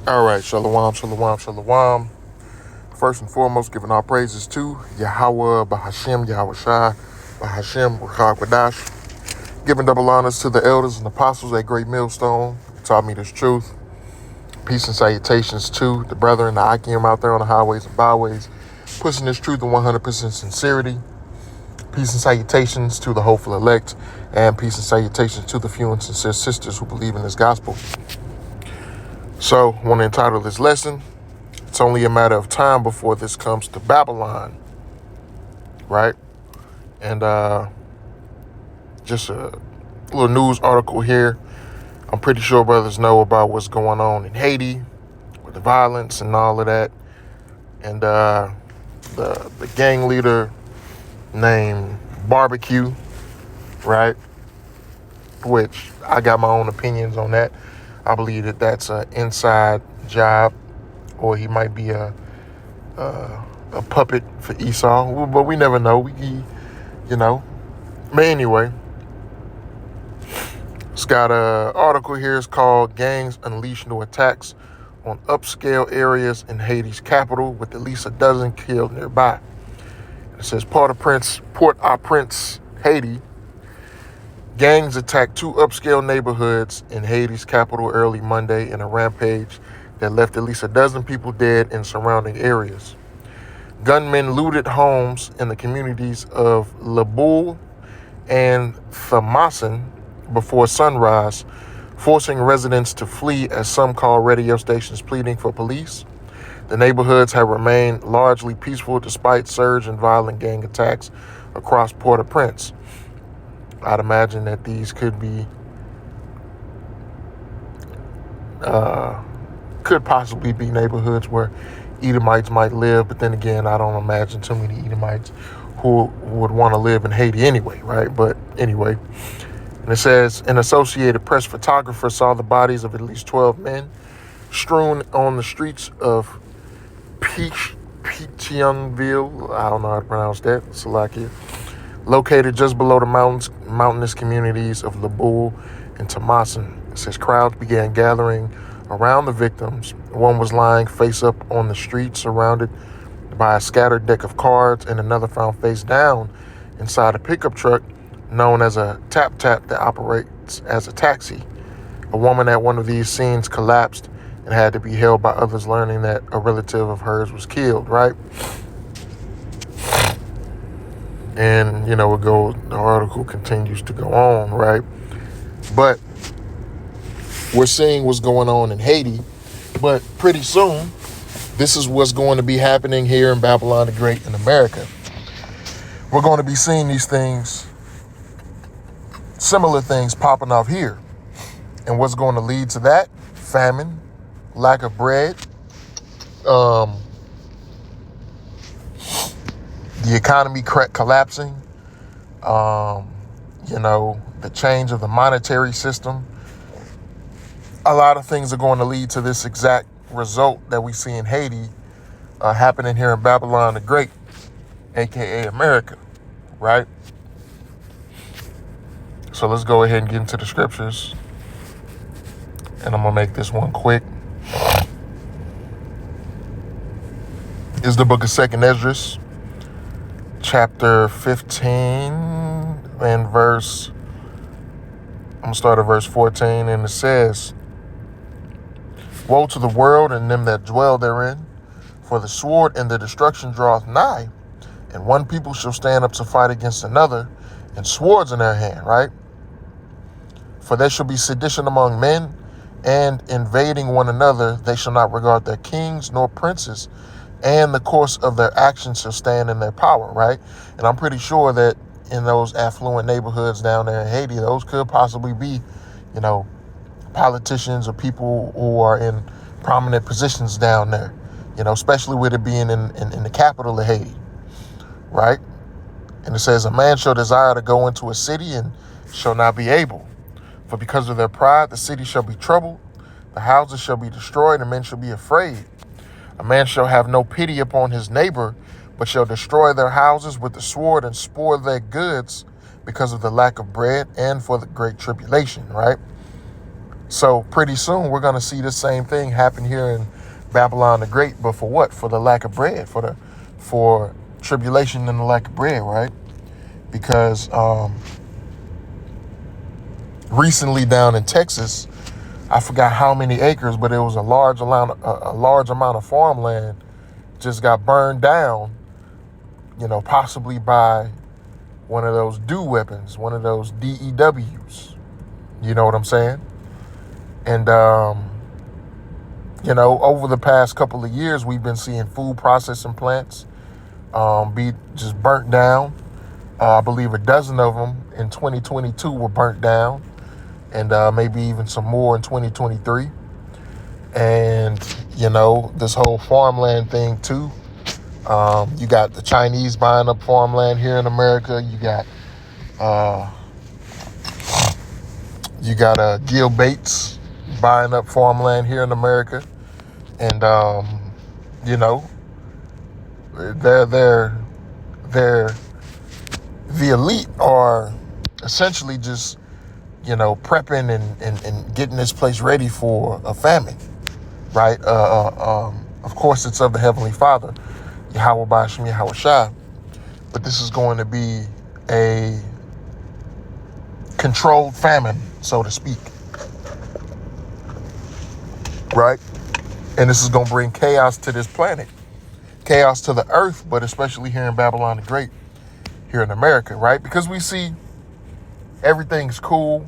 All right, shalom, shalom, shalom. First and foremost, giving all praises to Yahweh, Bahashem, Yahweh Shai, Bahashem, Ruchak Wadash. Giving double honors to the elders and apostles at Great Millstone, who taught me this truth. Peace and salutations to the brethren, the Akim out there on the highways and byways, pushing this truth in 100% sincerity. Peace and salutations to the hopeful elect, and peace and salutations to the few and sincere sisters who believe in this gospel. So, I want to entitle this lesson, "It's only a matter of time before this comes to Babylon," right? And just a little news article here. I'm pretty sure brothers know about what's going on in Haiti with the violence and all of that. And the gang leader named Barbecue, right? Which I got my own opinions on that. I believe that that's an inside job, or he might be a puppet for Esau, but we never know. But anyway, it's got an article here. It's called "Gangs Unleash New Attacks on Upscale Areas in Haiti's Capital, with at least a dozen killed nearby." It says Port-au-Prince, Haiti. Gangs attacked two upscale neighborhoods in Haiti's capital early Monday in a rampage that left at least a dozen people dead in surrounding areas. Gunmen looted homes in the communities of Le Boule and Thomasson before sunrise, forcing residents to flee as some called radio stations pleading for police. The neighborhoods have remained largely peaceful despite surge in violent gang attacks across Port-au-Prince. I'd imagine that these could possibly be neighborhoods where Edomites might live, but then again, I don't imagine too many Edomites who would want to live in Haiti anyway, right? But anyway, and it says an Associated Press photographer saw the bodies of at least 12 men strewn on the streets of Petionville, I don't know how to pronounce that, Salakia, located just below the mountainous communities of Le Boule and Thomasson. It says crowds began gathering around the victims. One was lying face up on the street, surrounded by a scattered deck of cards, and another found face down inside a pickup truck known as a tap-tap that operates as a taxi. A woman at one of these scenes collapsed and had to be held by others, learning that a relative of hers was killed, right? And, the article continues to go on, right? But we're seeing what's going on in Haiti, but pretty soon, this is what's going to be happening here in Babylon the Great in America. We're going to be seeing these things, similar things popping off here. And what's going to lead to that? Famine, lack of bread, the economy collapsing, the change of the monetary system. A lot of things are going to lead to this exact result that we see in Haiti happening here in Babylon the Great, aka America, right? So let's go ahead and get into the scriptures. And I'm going to make this one quick. Is the book of 2nd Esdras, chapter 15 and I'm going to start at verse 14, and it says, "Woe to the world and them that dwell therein, for the sword and the destruction draweth nigh, and one people shall stand up to fight against another, and swords in their hand," right? "For there shall be sedition among men, and invading one another, they shall not regard their kings nor princes, and the course of their actions shall stand in their power," right? And I'm pretty sure that in those affluent neighborhoods down there in Haiti, those could possibly be, politicians or people who are in prominent positions down there, especially with it being in the capital of Haiti, right? And it says, "A man shall desire to go into a city and shall not be able. For because of their pride, the city shall be troubled, the houses shall be destroyed, and men shall be afraid. A man shall have no pity upon his neighbor, but shall destroy their houses with the sword and spoil their goods because of the lack of bread and for the great tribulation," right? So pretty soon we're going to see the same thing happen here in Babylon the Great, but for what? For the lack of bread, for tribulation and the lack of bread, right? Because recently down in Texas, I forgot how many acres, but it was a large amount of farmland just got burned down, possibly by one of those DEW weapons, one of those DEWs. You know what I'm saying? And, over the past couple of years, we've been seeing food processing plants be just burnt down. I believe a dozen of them in 2022 were burnt down, and maybe even some more in 2023. And, this whole farmland thing too. You got the Chinese buying up farmland here in America. You got Gil Bates buying up farmland here in America. And, they're the elite are essentially just, prepping and getting this place ready for a famine, right? Of course, it's of the Heavenly Father, Yahweh Ba'ashem Yahweh Shah, but this is going to be a controlled famine, so to speak, right? And this is going to bring chaos to this planet, chaos to the earth, but especially here in Babylon the Great, here in America, right? Because we see everything's cool.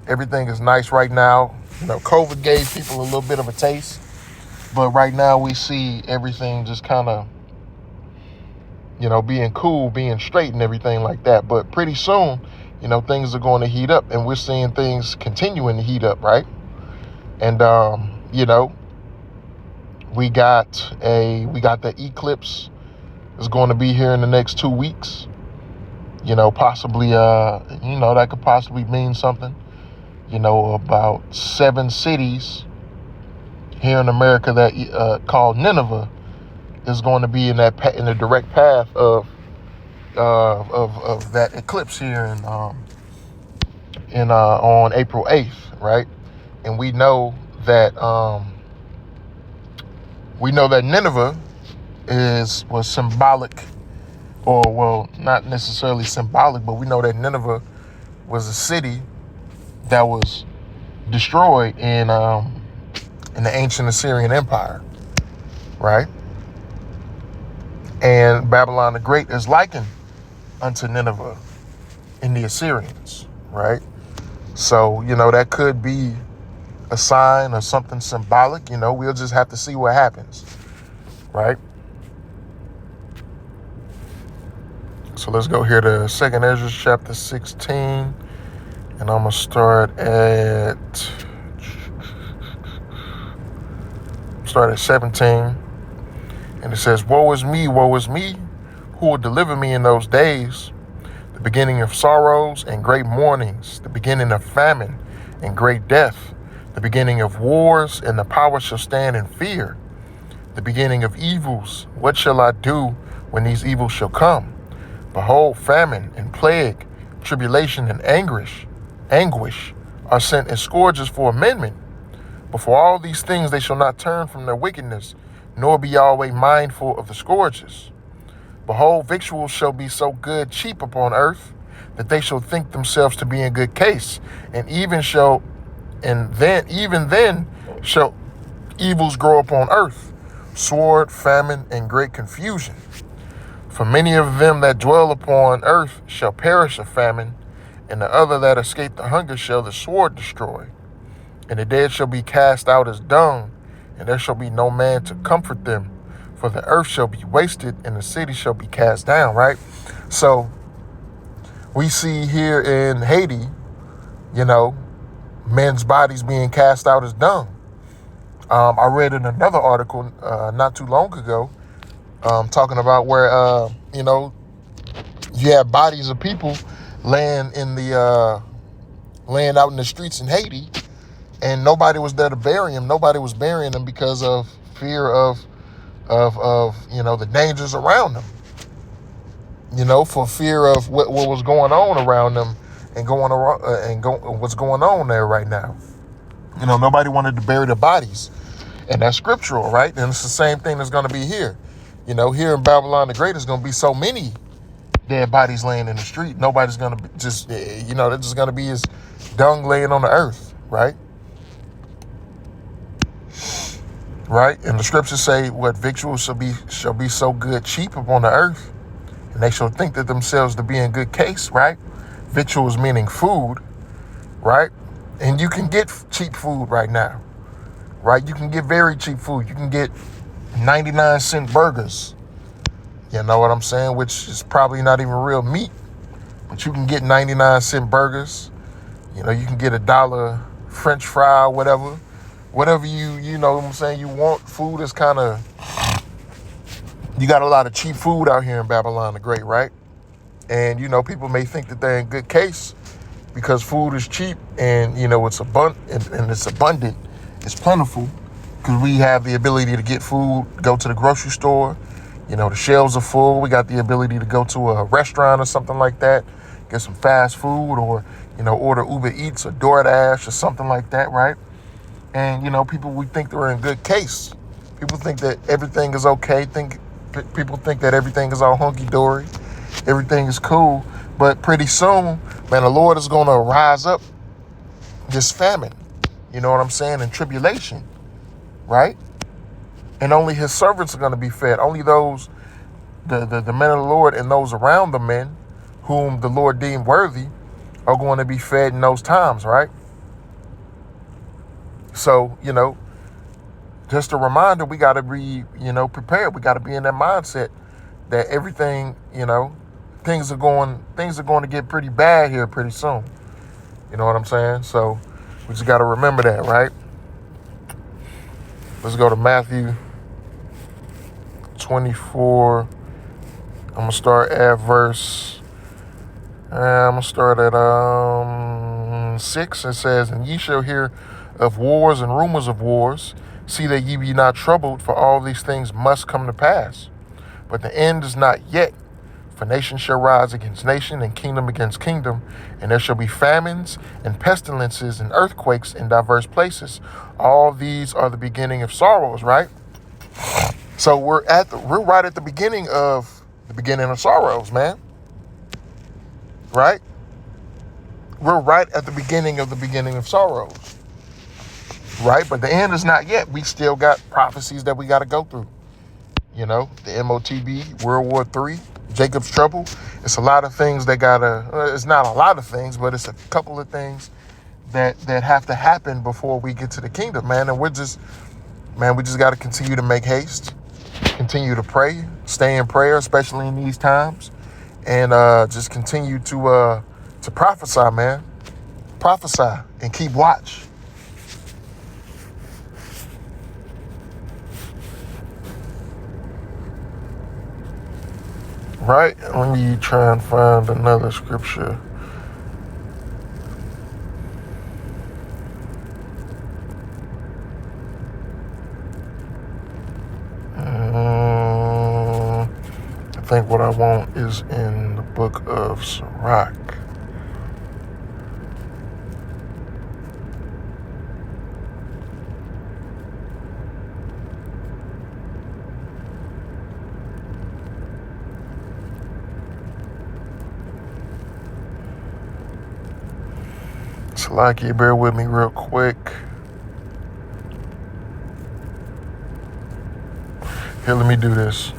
Everything is nice right now. COVID gave people a little bit of a taste, but right now we see everything just kind of, being cool, being straight and everything like that. But pretty soon, things are going to heat up, and we're seeing things continuing to heat up, right? And, we got the eclipse is going to be here in the next 2 weeks. Possibly, that could possibly mean something. About 7 cities here in America that called Nineveh is going to be in the direct path of that eclipse here on April 8th, right? And we know that Nineveh was symbolic, or well, not necessarily symbolic, but we know that Nineveh was a city that was destroyed in the ancient Assyrian Empire, right? And Babylon the Great is likened unto Nineveh in the Assyrians, right? So, that could be a sign or something symbolic. We'll just have to see what happens, right? So let's go here to 2nd Ezra chapter 16. And I'm going to start at 17. And it says, woe is me, who will deliver me in those days? The beginning of sorrows and great mournings, the beginning of famine and great death, the beginning of wars, and the power shall stand in fear. The beginning of evils, what shall I do when these evils shall come? Behold, famine and plague, tribulation and anguish are sent as scourges for amendment. But for all these things they shall not turn from their wickedness, nor be always mindful of the scourges. Behold, victuals shall be so good cheap upon earth, that they shall think themselves to be in good case, and even then shall evils grow upon earth, sword, famine, and great confusion. For many of them that dwell upon earth shall perish of famine, and the other that escape the hunger shall the sword destroy. And the dead shall be cast out as dung, and there shall be no man to comfort them. For the earth shall be wasted, and the city shall be cast down, right? So we see here in Haiti, men's bodies being cast out as dung. I read in another article not too long ago, talking about where, you have bodies of people laying out in the streets in Haiti, and nobody was there to bury them. Nobody was burying them because of fear of the dangers around them. For fear of what was going on around them and what's going on there right now. Nobody wanted to bury the bodies. And that's scriptural, right? And it's the same thing that's going to be here. Here in Babylon the Great, there's going to be so many dead bodies laying in the street. Nobody's going to be they're just going to be as dung laying on the earth, right? Right? And the scriptures say, what victuals shall be so good cheap upon the earth, and they shall think that themselves to be in good case, right? Victuals meaning food, right? And you can get cheap food right now, right? You can get very cheap food. You can get 99-cent burgers. You know what I'm saying? Which is probably not even real meat, but you can get 99-cent burgers. You can get $1 French fry, whatever you know what I'm saying, you want. Food is kind of, you got a lot of cheap food out here in Babylon the Great, right? And, people may think that they're in good case because food is cheap and, it's abundant and it's abundant. It's plentiful because we have the ability to get food, go to the grocery store. The shelves are full. We got the ability to go to a restaurant or something like that, get some fast food, or, order Uber Eats or DoorDash or something like that, right? And, we think they're in good case. People think that everything is okay. People think that everything is all hunky-dory. Everything is cool. But pretty soon, man, the Lord is going to rise up this famine. You know what I'm saying? And tribulation, right? And only his servants are going to be fed. Only those, the men of the Lord and those around the men whom the Lord deemed worthy are going to be fed in those times, right? So, just a reminder, we got to be, prepared. We got to be in that mindset that everything, things are going to get pretty bad here pretty soon. You know what I'm saying? So we just got to remember that, right? Let's go to Matthew 24. I'm going to start at verse, 6. It says, "And ye shall hear of wars and rumors of wars. See that ye be not troubled, for all these things must come to pass. But the end is not yet. For nation shall rise against nation, and kingdom against kingdom, and there shall be famines and pestilences and earthquakes in diverse places. All these are the beginning of sorrows," right? So we're right at the beginning of sorrows, man. Right? We're right at the beginning of sorrows. Right? But the end is not yet. We still got prophecies that we got to go through. The MOTB, World War III, Jacob's Trouble. It's a lot of things that it's not a lot of things, but it's a couple of things that have to happen before we get to the kingdom, man. And we just got to continue to make haste, continue to pray, stay in prayer, especially in these times, and just continue to prophesy, man. Prophesy and keep watch. Right? Let me try and find another scripture. I think what I want is in the book of Sirach. Salaki, bear with me real quick. Here, let me do this.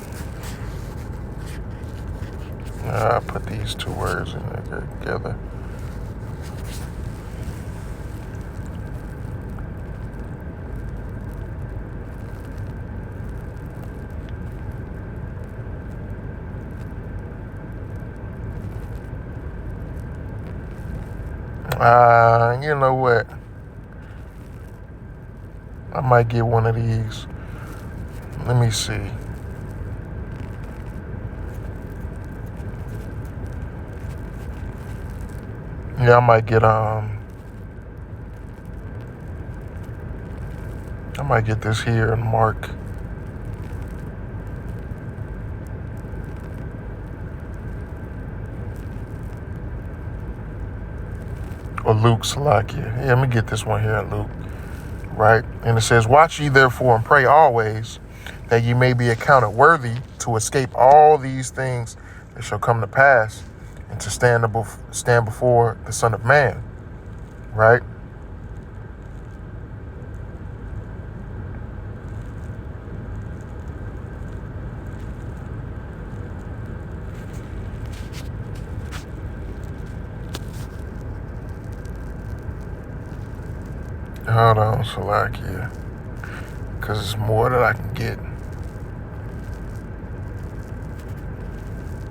I put these two words in there together. You know what? I might get one of these. Let me see. Yeah, I might get this here in Mark. Or Luke, Salakia. Yeah, let me get this one here in Luke. right? And it says, watch ye therefore and pray always, that ye may be accounted worthy to escape all these things that shall come to pass, and to stand before the Son of Man, right? Hold on, Salakia, because it's more that I can get.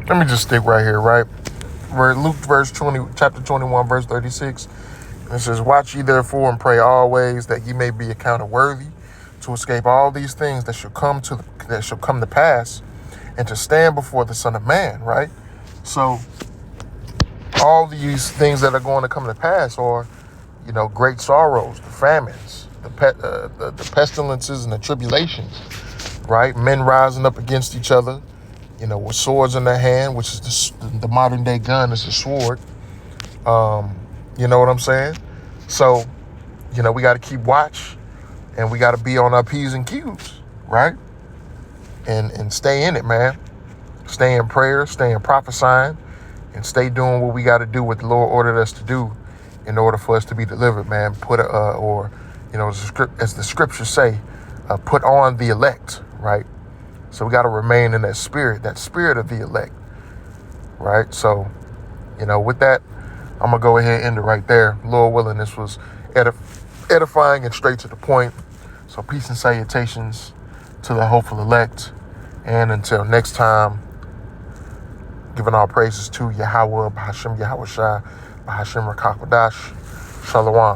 Let me just stick right here, right? Luke chapter 21, verse 36. And it says, watch ye therefore and pray always, that ye may be accounted worthy to escape all these things that shall come to pass, and to stand before the Son of Man, right? So all these things that are going to come to pass are, great sorrows, the famines, the pestilences and the tribulations, right? Men rising up against each other, with swords in their hand, which is the modern day gun is a sword. You know what I'm saying? So, we got to keep watch, and we got to be on our P's and Q's, right? And stay in it, man. Stay in prayer, stay in prophesying, and stay doing what we got to do, what the Lord ordered us to do in order for us to be delivered, man. As the scriptures say, put on the elect, right? So we got to remain in that spirit of the elect, right? So, with that, I'm going to go ahead and end it right there. Lord willing, this was edifying and straight to the point. So peace and salutations to the hopeful elect. And until next time, giving all praises to Yahweh, Bahashem Yahweh Shai, Bahashem Rakakwadash, Shalom.